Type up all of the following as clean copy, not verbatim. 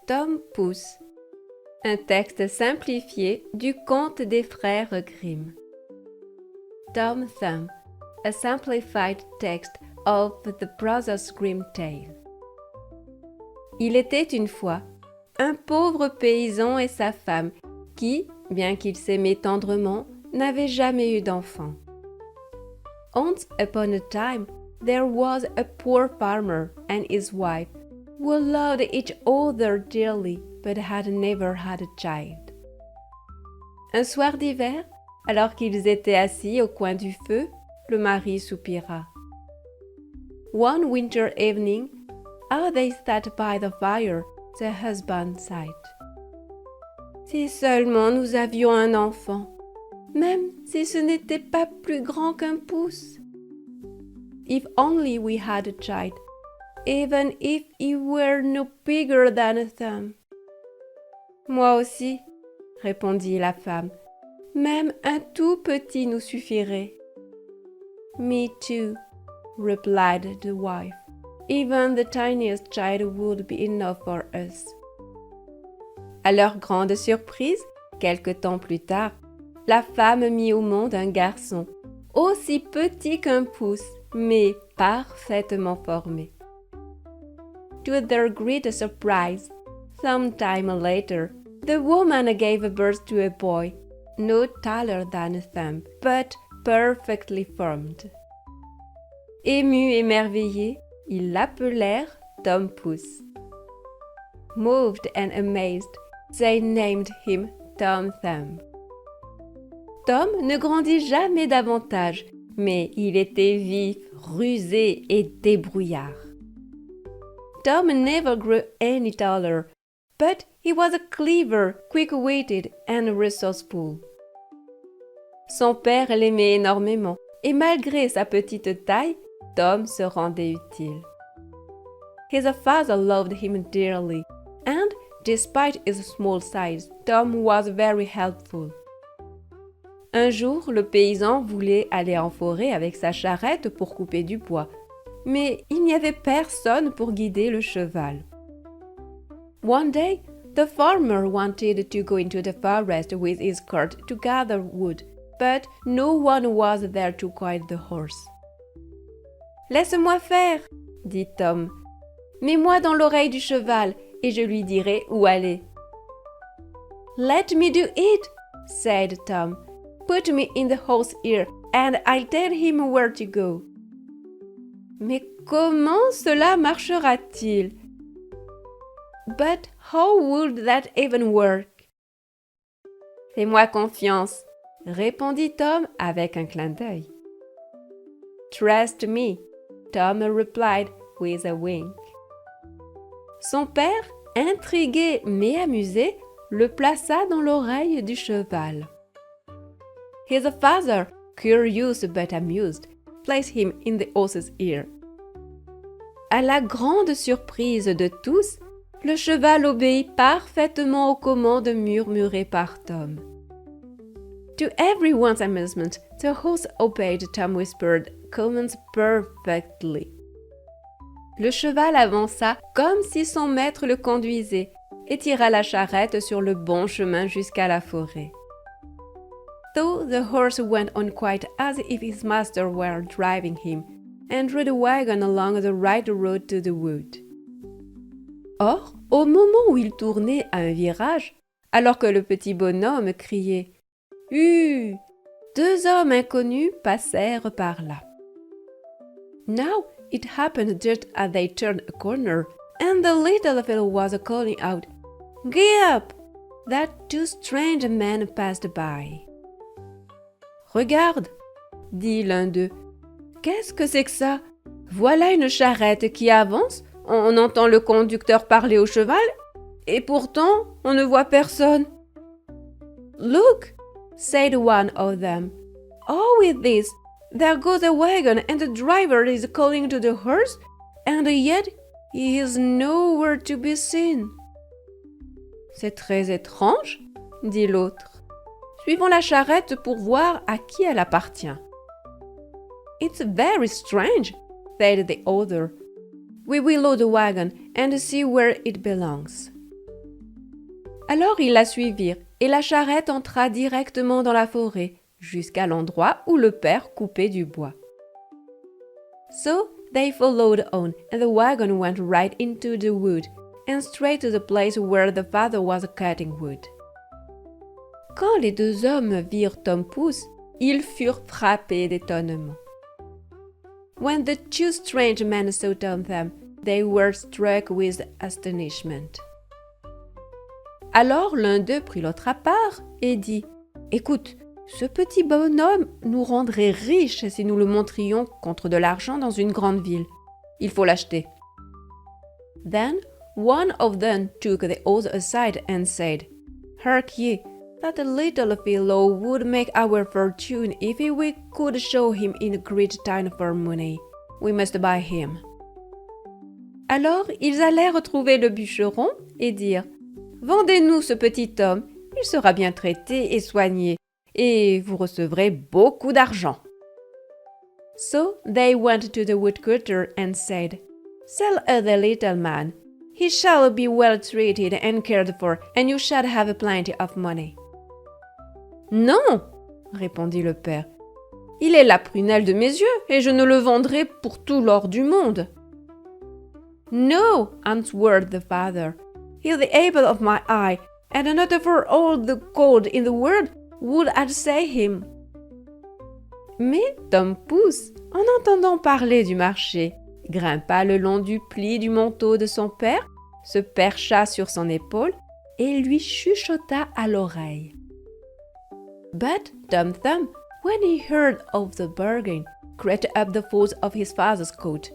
Tom Pouce, un texte simplifié du Conte des frères Grimm. Tom Thumb, a simplified text of the Brothers Grimm tale. Il était une fois un pauvre paysan et sa femme qui, bien qu'ils s'aimaient tendrement, n'avaient jamais eu d'enfant. Once upon a time, there was a poor farmer and his wife who loved each other dearly but had never had a child. Un soir d'hiver, alors qu'ils étaient assis au coin du feu, le mari soupira. One winter evening, as they sat by the fire, the husband sighed. Si seulement nous avions un enfant, même si ce n'était pas plus grand qu'un pouce. If only we had a child, even if he were no bigger than a thumb. Moi aussi, répondit la femme, même un tout petit nous suffirait. Me too, replied the wife. Even the tiniest child would be enough for us. À leur grande surprise, quelque temps plus tard, la femme mit au monde un garçon, aussi petit qu'un pouce, mais parfaitement formé. To their great surprise, some time later, the woman gave birth to a boy, no taller than a thumb, but perfectly formed. Émus et émerveillés, ils l'appelèrent Tom Pouce. Moved and amazed, they named him Tom Thumb. Tom ne grandit jamais davantage, mais il était vif, rusé et débrouillard. Tom never grew any taller, but he was clever, quick-witted and resourceful. Son père l'aimait énormément, et malgré sa petite taille, Tom se rendait utile. His father loved him dearly, and despite his small size, Tom was very helpful. Un jour, le paysan voulait aller en forêt avec sa charrette pour couper du bois, mais il n'y avait personne pour guider le cheval. One day, the farmer wanted to go into the forest with his cart to gather wood, but no one was there to guide the horse. « Laisse-moi faire, dit Tom. Mets-moi dans l'oreille du cheval et je lui dirai où aller. Let me do it, said Tom. Put me in the horse's ear and I'll tell him where to go. Mais comment cela marchera-t-il? But how would that even work? Fais-moi confiance, répondit Tom avec un clin d'œil. Trust me, Tom replied with a wink. Son père, intrigué mais amusé, le plaça dans l'oreille du cheval. His father, curious but amused, placed him in the horse's ear. À la grande surprise de tous, le cheval obéit parfaitement aux commandes murmurées par Tom. To everyone's amusement, the horse obeyed Tom whispered commands perfectly. Le cheval avança comme si son maître le conduisait et tira la charrette sur le bon chemin jusqu'à la forêt. Though the horse went on quite as if his master were driving him, and drew the wagon along the right road to the wood. Or, au moment où il tournait à un virage, alors que le petit bonhomme criait « Hue !», deux hommes inconnus passèrent par là. Now it happened just as they turned a corner, and the little fellow was calling out « Get up !» that two strange men passed by. Regarde, dit l'un d'eux. Qu'est-ce que c'est que ça? Voilà une charrette qui avance, on entend le conducteur parler au cheval, et pourtant on ne voit personne. Look, said one of them. Oh, with this, there goes the wagon and the driver is calling to the horse, and yet he is nowhere to be seen. C'est très étrange, dit l'autre. Suivons la charrette pour voir à qui elle appartient. It's very strange, said the other. We will load the wagon and see where it belongs. Alors ils la suivirent, et la charrette entra directement dans la forêt, jusqu'à l'endroit où le père coupait du bois. So they followed on, and the wagon went right into the wood, and straight to the place where the father was cutting wood. Quand les deux hommes virent Tom Pouce, ils furent frappés d'étonnement. When the two strange men saw them, they were struck with astonishment. Alors l'un d'eux prit l'autre à part et dit « Écoute, ce petit bonhomme nous rendrait riches si nous le montrions contre de l'argent dans une grande ville. Il faut l'acheter. » Then one of them took the other aside and said, Hark ye, that little fellow would make our fortune if we could show him in a great time for money. We must buy him. Alors ils allèrent retrouver le bûcheron et dirent, Vendez-nous ce petit homme, il sera bien traité et soigné, et vous recevrez beaucoup d'argent. So they went to the woodcutter and said, Sell us the little man. He shall be well treated and cared for, and you shall have plenty of money. Non, répondit le père. Il est la prunelle de mes yeux, et je ne le vendrai pour tout l'or du monde. No, answered the father. He is the apple of my eye, and not for all the gold in the world would I say him. Mais Tom Pouce, en entendant parler du marché, grimpa le long du pli du manteau de son père, se percha sur son épaule et lui chuchota à l'oreille. But Tom Thumb, when he heard of the bargain, crept up the folds of his father's coat,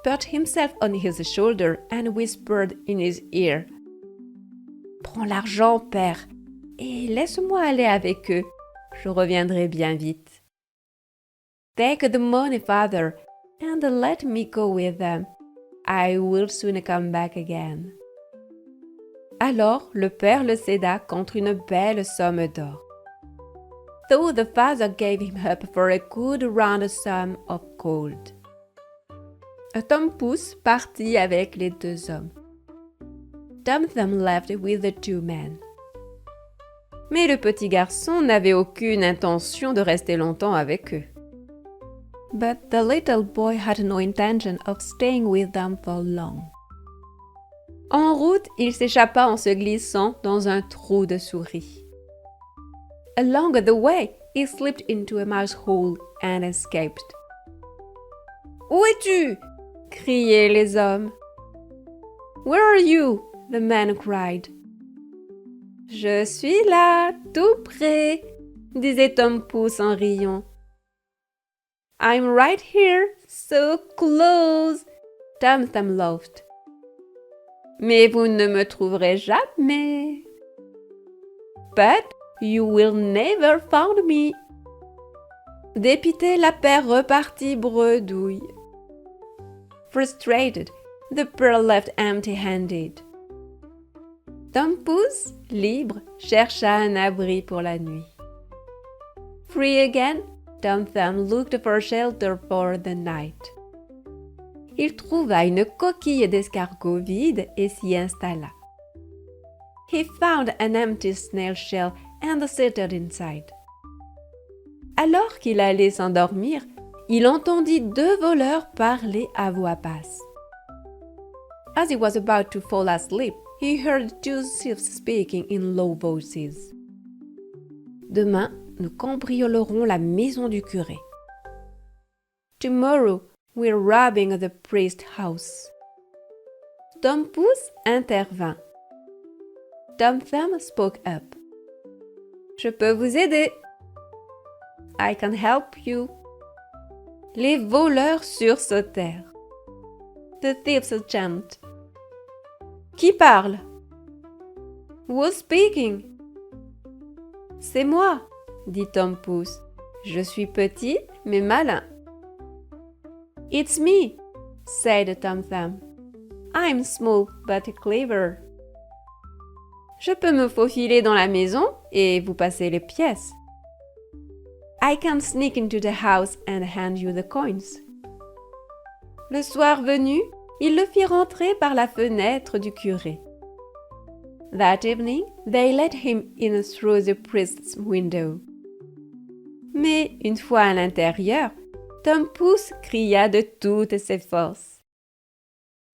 put himself on his shoulder and whispered in his ear, Prends l'argent, père, et laisse-moi aller avec eux. Je reviendrai bien vite. Take the money, father, and let me go with them. I will soon come back again. Alors le père le céda contre une belle somme d'or. Though the father gave him up for a good round sum of gold. Tom Pouce partit avec les deux hommes. Tom Thumb left with the two men. Mais le petit garçon n'avait aucune intention de rester longtemps avec eux. But the little boy had no intention of staying with them for long. En route, il s'échappa en se glissant dans un trou de souris. Along the way, he slipped into a mouse hole and escaped. « Où es-tu » criaient les hommes. « Where are you » the man cried. « Je suis là, tout près » disait Tom Pouce en riant. « I'm right here, so close » Tom Thumb laughed. « Mais vous ne me trouverez jamais. »« But you will never find me. » Dépité, la paire repartit bredouille. Frustrated, the pair left empty-handed. Tom Pouce, libre, chercha un abri pour la nuit. Free again, Tom Thumb looked for shelter for the night. Il trouva une coquille d'escargot vide et s'y installa. He found an empty snail shell and settled inside. Alors qu'il allait s'endormir, il entendit deux voleurs parler à voix basse. As he was about to fall asleep, he heard two thieves speaking in low voices. Demain, nous cambriolerons la maison du curé. Tomorrow, we're robbing the priest's house. Tom Pouce intervint. Tom Thumb spoke up. Je peux vous aider. I can help you. Les voleurs sursautèrent. The thieves jumped. Qui parle? Who's speaking? C'est moi, dit Tom Pouce. Je suis petit, mais malin. It's me, said Tom Thumb. I'm small, but clever. Je peux me faufiler dans la maison et vous passer les pièces. I can sneak into the house and hand you the coins. Le soir venu, il le fit rentrer par la fenêtre du curé. That evening, they let him in through the priest's window. Mais une fois à l'intérieur, Tom Pouce cria de toutes ses forces.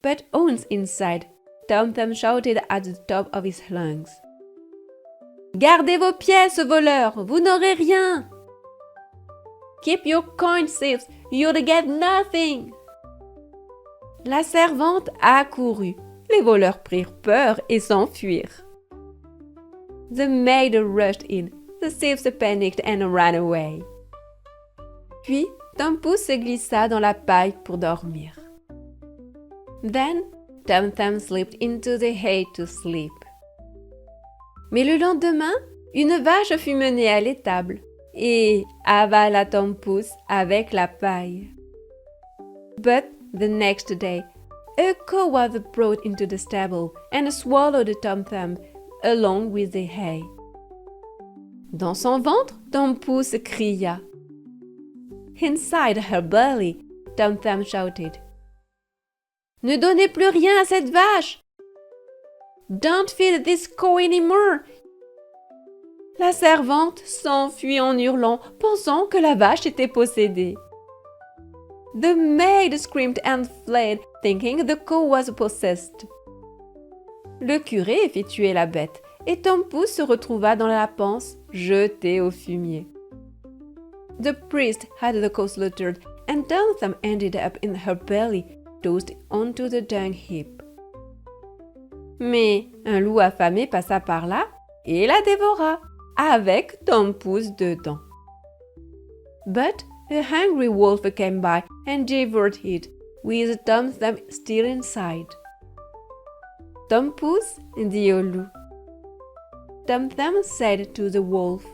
But once inside, Tom Thumb shouted at the top of his lungs. Gardez vos pièces, voleurs, vous n'aurez rien! Keep your coin safe, you'll get nothing! La servante accourut. Les voleurs prirent peur et s'enfuirent. The maid rushed in. The thieves panicked and ran away. Puis, Tom Pouce se glissa dans la paille pour dormir. Then, Tom Thumb slipped into the hay to sleep. Mais le lendemain, une vache fut menée à l'étable et avala Tom Pouce avec la paille. But the next day, a cow was brought into the stable and swallowed Tom Thumb along with the hay. Dans son ventre, Tom Pouce cria. Inside her belly, Tom Thumb shouted. Ne donnez plus rien à cette vache! Don't feed this cow anymore! La servante s'enfuit en hurlant, pensant que la vache était possédée. The maid screamed and fled, thinking the cow was possessed. Le curé fit tuer la bête, et Tom Pouce se retrouva dans la panse, jeté au fumier. The priest had the cow slaughtered, and Tom Thumb ended up in her belly, tossed onto the dung heap. Mais un loup affamé passa par là et la dévora, avec Tom Pouce dedans. But a hungry wolf came by and devoured it, with Tom Thumb still inside. Tom Pouce dit au loup. Tom Thumb said to the wolf.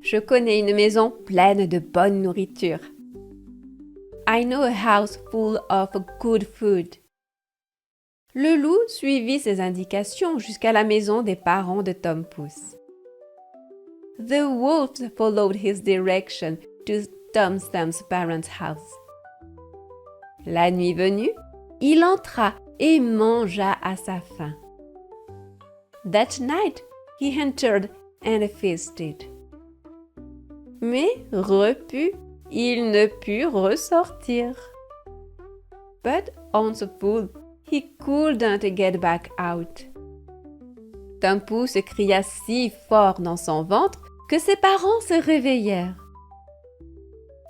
Je connais une maison pleine de bonne nourriture. I know a house full of good food. Le loup suivit ses indications jusqu'à la maison des parents de Tom Pouce. The wolf followed his direction to Tom Thumb's parents' house. La nuit venue, il entra et mangea à sa faim. That night, he entered and feasted. Mais, repu, il ne put ressortir. But once full, he couldn't get back out. Tom Pouce cria si fort dans son ventre que ses parents se réveillèrent.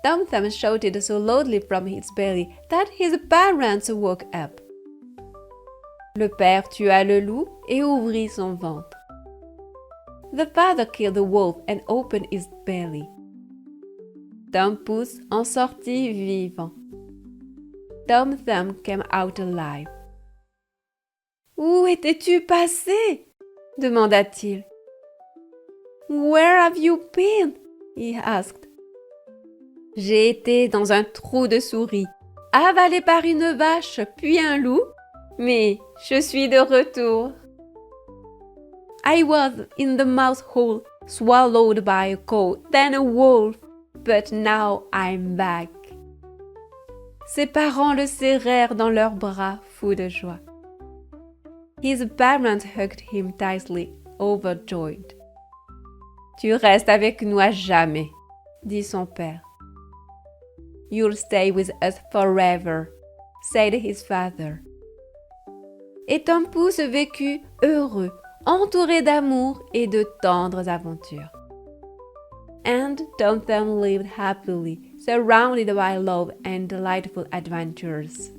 Tom Thumb shouted so loudly from his belly that his parents woke up. Le père tua le loup et ouvrit son ventre. The father killed the wolf and opened his belly. Tom Pouce en sortit vivant. Tom Thumb came out alive. « Où étais-tu passé ?» demanda-t-il. « Where have you been ?» he asked. « J'ai été dans un trou de souris, avalé par une vache puis un loup, mais je suis de retour. » I was in the mouse hole, swallowed by a cow, then a wolf, but now I'm back. Ses parents le serrèrent dans leurs bras, fous de joie. His parents hugged him tightly, overjoyed. Tu restes avec nous à jamais, dit son père. You'll stay with us forever, said his father. Et Tom Pouce vécut heureux, entouré d'amour et de tendres aventures. And Tom Thumb lived happily, surrounded by love and delightful adventures.